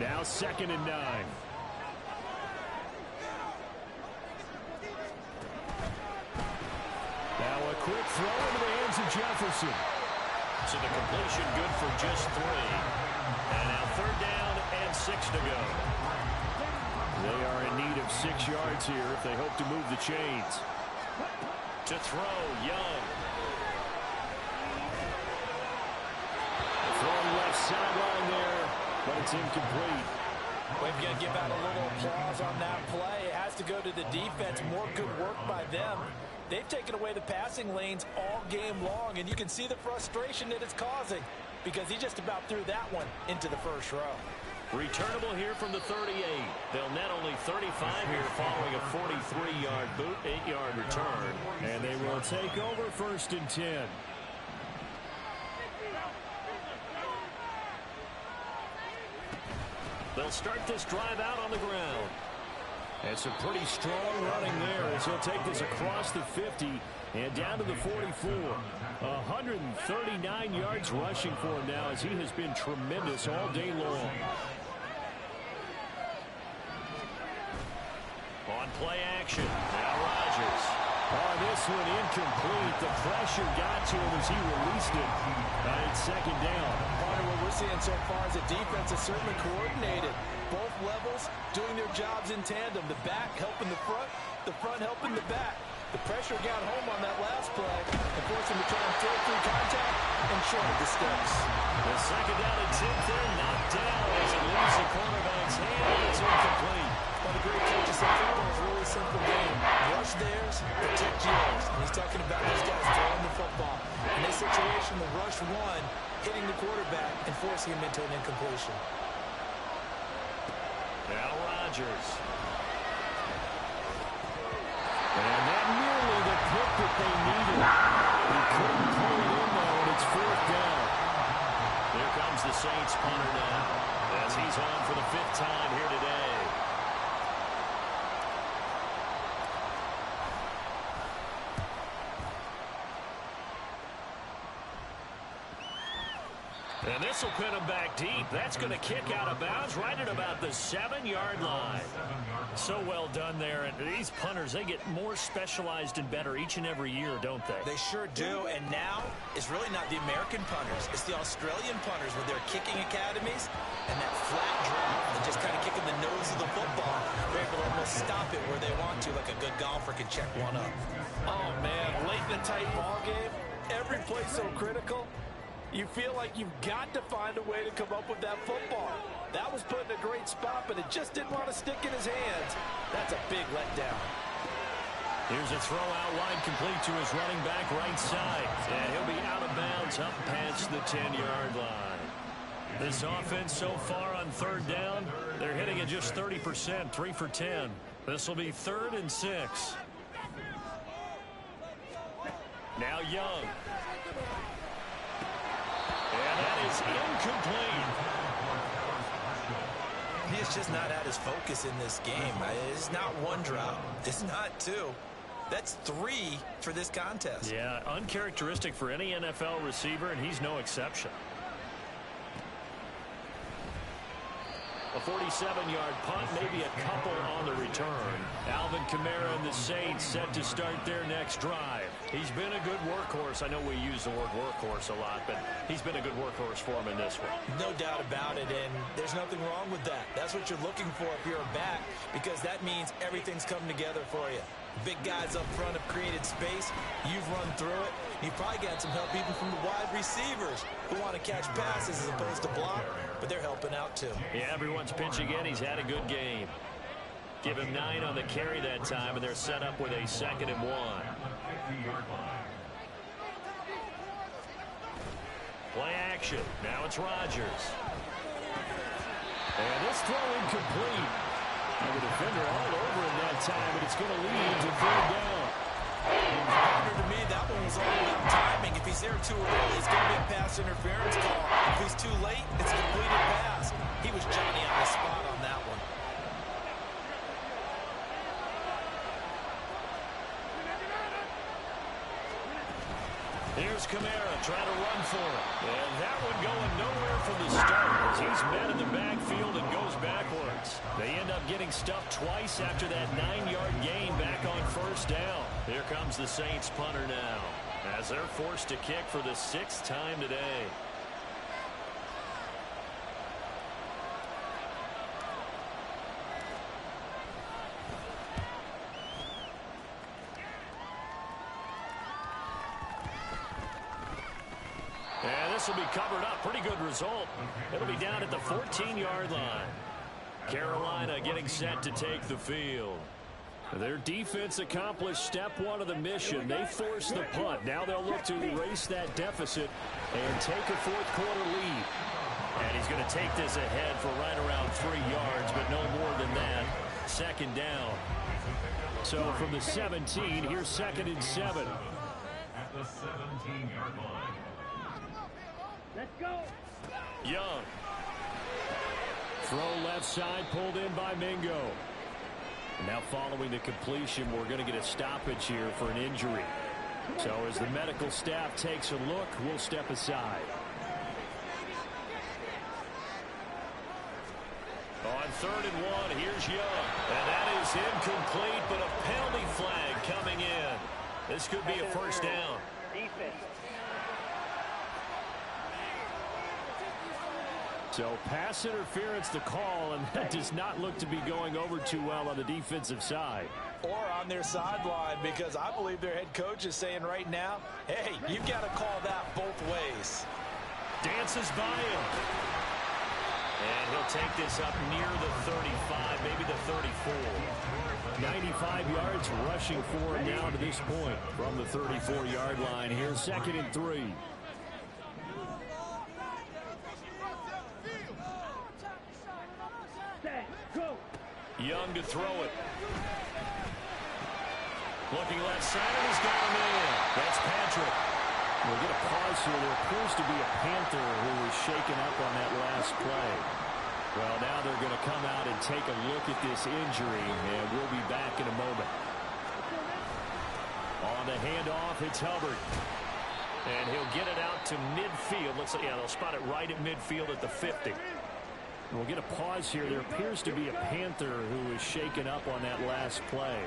Now 2nd and 9. Now a quick throw into the hands of Jefferson. So the completion good for just 3. And now 3rd down and 6 to go. They are in need of 6 yards here if they hope to move the chains. To throw, Young. Throwing left sideline there, but it's incomplete. We've got to give out a little applause on that play. It has to go to the defense. More good work by them. They've taken away the passing lanes all game long, and you can see the frustration that it's causing because he just about threw that one into the first row. Returnable here from the 38. They'll net only 35 here following a 43-yard boot, 8-yard return. And they will take over 1st and 10. They'll start this drive out on the ground. And some pretty strong running there as he'll take this across the 50 and down to the 44. 139 yards rushing for him now as he has been tremendous all day long. On play action, now Rodgers. Oh, this one incomplete. The pressure got to him as he released it. It's 2nd down. Part of what we're seeing so far is the defense is certainly coordinated. Both levels doing their jobs in tandem. The back helping the front helping the back. The pressure got home on that last play and forced him to try and throw through contact and shorted the sticks. The 2nd down and 10 there, knocked down as it leaves the cornerback's hand. It's incomplete. Well, the great coach said football is a really simple game. Rush theirs, protect yours. And he's talking about those guys throwing the football. In this situation, the rush one, hitting the quarterback and forcing him into an incompletion. Now Rodgers. And that nearly the pick that they needed. He couldn't pull it in, though, and it's 4th down. Here comes the Saints punter now as he's on for the 5th time here today. And this will pin him back deep. That's going to kick out of bounds right at about the 7-yard line. So well done there. And these punters, they get more specialized and better each and every year, don't they? They sure do. And now it's really not the American punters. It's the Australian punters with their kicking academies and that flat drop and just kind of kicking the nose of the football. They're able to almost stop it where they want to, like a good golfer can check one up. Oh, man, late in a tight ball game, every play so critical. You feel like you've got to find a way to come up with that football. That was put in a great spot, but it just didn't want to stick in his hands. That's a big letdown. Here's a throw out wide complete to his running back right side. And he'll be out of bounds up past the 10-yard line. This offense so far on 3rd down, they're hitting at just 30%, 3 for 10. This will be 3rd and 6. Now Young. And that is incomplete. He has just not had his focus in this game. It's not 1 drop. It's not 2. That's 3 for this contest. Yeah, uncharacteristic for any NFL receiver, and he's no exception. A 47-yard punt, maybe a couple on the return. Alvin Kamara and the Saints set to start their next drive. He's been a good workhorse. I know we use the word workhorse a lot, but he's been a good workhorse for him in this one. No doubt about it, and there's nothing wrong with that. That's what you're looking for if you're a back, because that means everything's coming together for you. Big guys up front have created space. You've run through it. You've probably got some help even from the wide receivers who want to catch passes as opposed to block, but they're helping out too. Yeah, everyone's pitching in. He's had a good game. Give him 9 on the carry that time, and they're set up with a 2nd and 1. Play action. Now it's Rodgers. And this throw incomplete. And the defender all over him that time, but it's going to lead to 3rd down. To me, that one was all about timing. If he's there too early, it's going to be a pass interference call. If he's too late, it's a completed pass. He was Johnny on the spot on that one. Here's Kamara trying to run for it. And that one going nowhere from the start as he's met in the backfield and goes backwards. They end up getting stuffed twice after that 9-yard gain back on first down. Here comes the Saints punter now as they're forced to kick for the 6th time today. And this will be covered up. Pretty good result. It'll be down at the 14-yard line. Carolina getting set to take the field. Their defense accomplished step 1 of the mission. They forced the punt. Now they'll look to erase that deficit and take a 4th-quarter lead. And he's going to take this ahead for right around 3 yards, but no more than that. 2nd down. So from the 17, here's 2nd and 7. At the 17-yard line. Let's go. Young. Throw left side, pulled in by Mingo. Now following the completion, we're going to get a stoppage here for an injury. So as the medical staff takes a look, we'll step aside. On 3rd and 1, here's Young. And that is incomplete, but a penalty flag coming in. This could be a 1st down. Defense. So pass interference the call, and that does not look to be going over too well on the defensive side. Or on their sideline, because I believe their head coach is saying right now, hey, you've got to call that both ways. Dances by him. And he'll take this up near the 35, maybe the 34. 95 yards rushing for him now to this point from the 34-yard line. Here's 2nd and 3. Young to throw it. Looking left side, and he's got him in. That's Patrick. We'll get a pause here. There appears to be a Panther who was shaken up on that last play. Well, now they're going to come out and take a look at this injury, and we'll be back in a moment. On the handoff, it's Hubbard. And he'll get it out to midfield. Looks like, yeah, they'll spot it right at midfield at the 50. We'll get a pause here. There appears to be a Panther who is shaken up on that last play.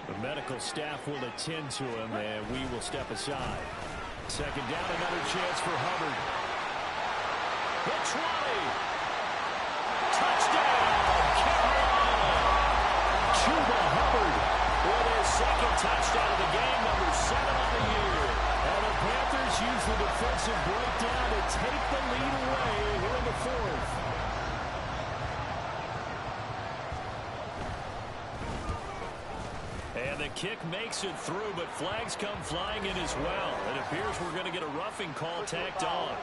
The medical staff will attend to him, and we will step aside. 2nd down, another chance for Hubbard. The 20. Touchdown, Carolina. Chuba Hubbard with his 2nd touchdown of the game, number 7 on the year. And the Panthers use the defensive breakdown to take the lead away here in the 4th. And the kick makes it through, but flags come flying in as well. It appears we're going to get a roughing call tacked on.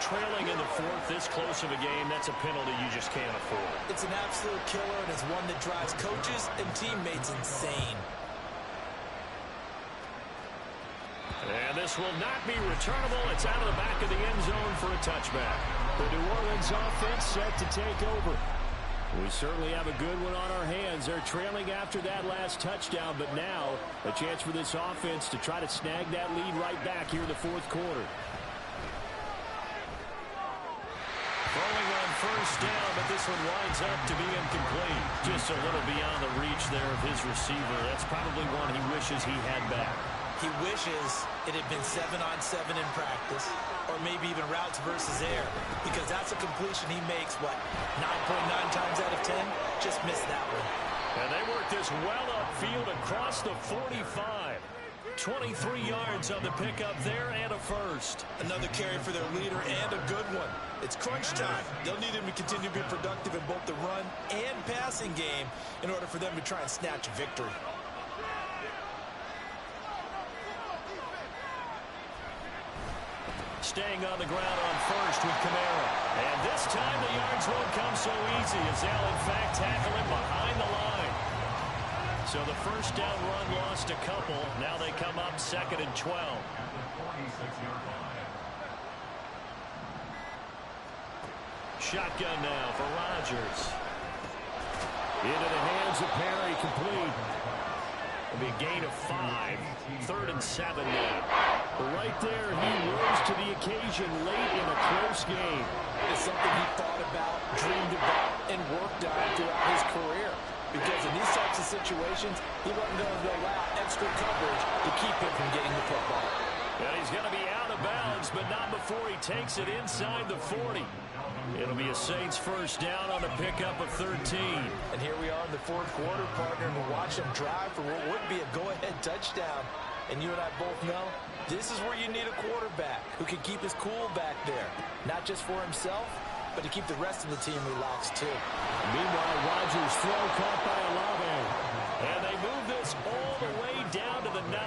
Trailing in the 4th, this close of a game, that's a penalty you just can't afford. It's an absolute killer, and it's one that drives coaches and teammates insane. And this will not be returnable. It's out of the back of the end zone for a touchback. The New Orleans offense set to take over. We certainly have a good one on our hands. They're trailing after that last touchdown, but now a chance for this offense to try to snag that lead right back here in the 4th quarter. Throwing on 1st down, but this one winds up to be incomplete. Just a little beyond the reach there of his receiver. That's probably one he wishes he had back. He wishes it had been 7-on-7 in practice, or maybe even routes versus air, because that's a completion he makes, 9.9 times out of 10? Just missed that one. And they work this well upfield across the 45. 23 yards on the pickup there and a 1st. Another carry for their leader and a good one. It's crunch time. They'll need him to continue to be productive in both the run and passing game in order for them to try and snatch a victory. Staying on the ground on 1st with Kamara. And this time the yards won't come so easy as they'll in fact tackle him behind the line. So the 1st down run lost a couple. Now they come up 2nd and 12. At the 46-yard line. Shotgun now for Rodgers. Into the hands of Perry, complete. It'll be a gain of 5. 3rd and 7 now. Right there, he rose to the occasion late in a close game. It's something he thought about, dreamed about, and worked on throughout his career. Because in these types of situations, he wasn't going to allow extra coverage to keep him from getting the football. And he's going to be out of bounds, but not before he takes it inside the 40. It'll be a Saints first down on the pickup of 13. And here we are in the 4th quarter, partner, and we're watching him drive for what would be a go-ahead touchdown. And you and I both know this is where you need a quarterback who can keep his cool back there. Not just for himself, but to keep the rest of the team relaxed too. Meanwhile, Rodgers' throw caught by Olave. And they move this all the way down to the 9.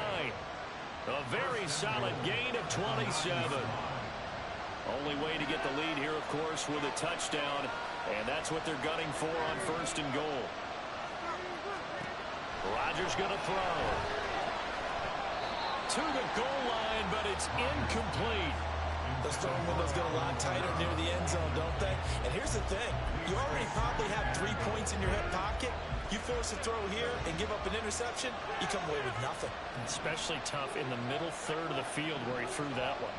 A very solid gain of 27. Only way to get the lead here, of course, with a touchdown. And that's what they're gunning for on 1st and goal. Rodgers going to throw. To the goal line, but it's incomplete. The throwing window's get a lot tighter near the end zone, don't they? And here's the thing. You already probably have 3 points in your hip pocket. You force a throw here and give up an interception, you come away with nothing. Especially tough in the middle third of the field where he threw that one.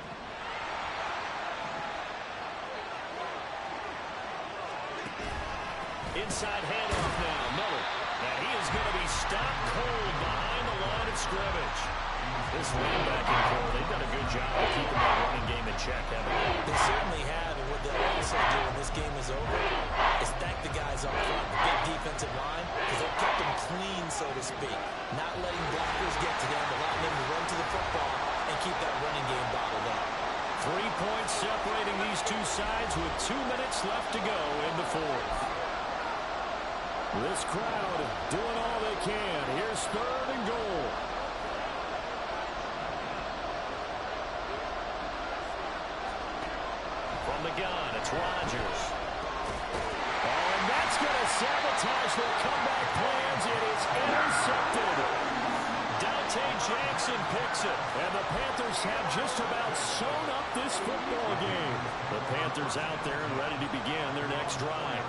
Inside handoff now, Miller. And he is going to be stopped cold behind the line of scrimmage. This linebacking core, they've done a good job of keeping that running game in check, haven't they? They certainly have, and what they'll also do when this game is over is thank the guys up front, the big defensive line, because they've kept them clean, so to speak. Not letting blockers get to them, allowing them to run to the football and keep that running game bottled up. 3 points separating these two sides with 2 minutes left to go in the 4th. This crowd doing all they can. Here's 3rd and goal. From the gun, it's Rodgers. Oh, and that's going to sabotage their comeback plans. It is intercepted. Dante Jackson picks it. And the Panthers have just about sewn up this football game. The Panthers out there and ready to begin their next drive.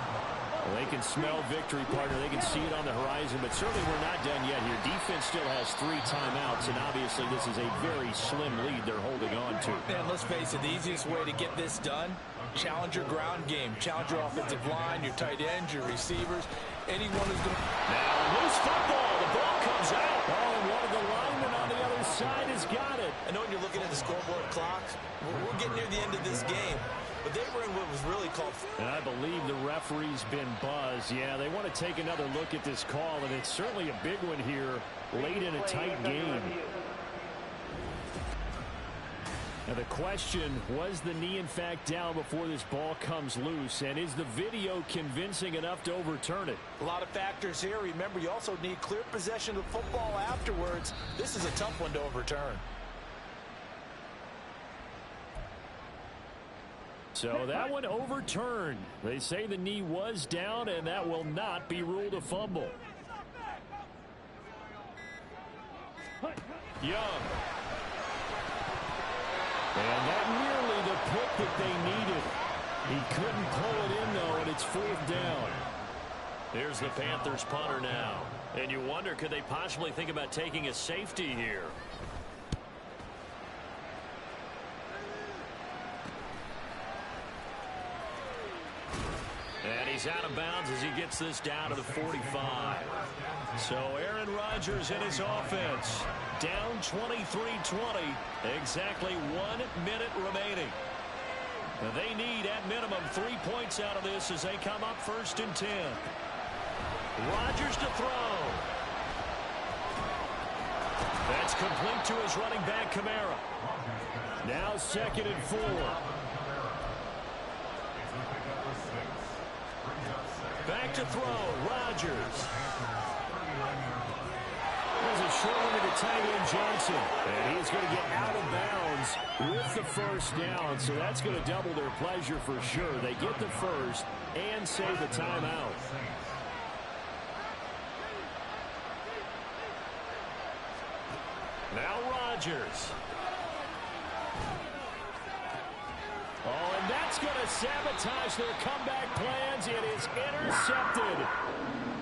Well, they can smell victory, partner. They can see it on the horizon, but certainly we're not done yet here. Defense still has 3 timeouts, and obviously this is a very slim lead they're holding on to. And let's face it, the easiest way to get this done, challenge your ground game. Challenge your offensive line, your tight ends, your receivers, anyone who's going to... Now, loose football. The ball comes out. Oh, and one of the linemen on the other side has got it. I know when you're looking at the scoreboard clock, we're getting near the end of this game. But they were in what was really called... And I believe the referee's been buzzed. Yeah, they want to take another look at this call, and it's certainly a big one here late in a tight game. Now the question, was the knee in fact down before this ball comes loose? And is the video convincing enough to overturn it? A lot of factors here. Remember, you also need clear possession of the football afterwards. This is a tough one to overturn. So that one overturned. They say the knee was down, and that will not be ruled a fumble. Young. And not nearly the pick that they needed. He couldn't pull it in, though, and it's 4th down. Here's the Panthers punter now. And you wonder, could they possibly think about taking a safety here? And he's out of bounds as he gets this down to the 45. So Aaron Rodgers and his offense down 23-20. Exactly 1 minute remaining. Now they need at minimum 3 points out of this as they come up 1st and 10. Rodgers to throw. That's complete to his running back, Kamara. Now 2nd and 4. Back to throw, Rodgers. There's a short one to tight end Johnson. And he's going to get out of bounds with the first down. So that's going to double their pleasure for sure. They get the first and save the timeout. Now Rodgers. Oh, and that's going to sabotage their comeback plans. It is intercepted.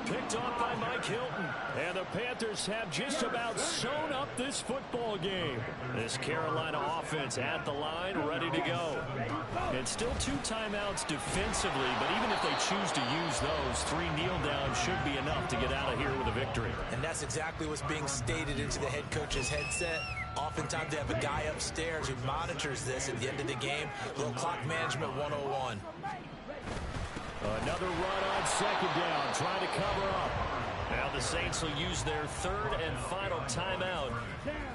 Picked off by Mike Hilton. And the Panthers have just about sewn up this football game. This Carolina offense at the line, ready to go. And still 2 timeouts defensively, but even if they choose to use those, 3 kneel downs should be enough to get out of here with a victory. And that's exactly what's being stated into the head coach's headset. Oftentimes they have a guy upstairs who monitors this at the end of the game. A little clock management 101. Another run on second down, trying to cover up. Now the Saints will use their 3rd and final timeout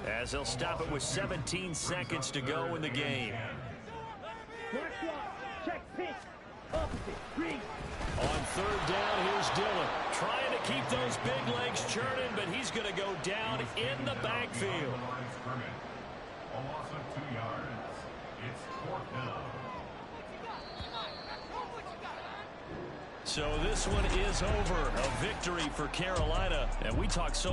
as they'll stop it with 17 seconds to go in the game. Check pitch. Opposite. Green. On 3rd down, here's Dillon. Trying to keep those big legs churning, but he's going to go down in the backfield. A loss of 2 yards. It's 4th down. So this one is over. A victory for Carolina. And we talked so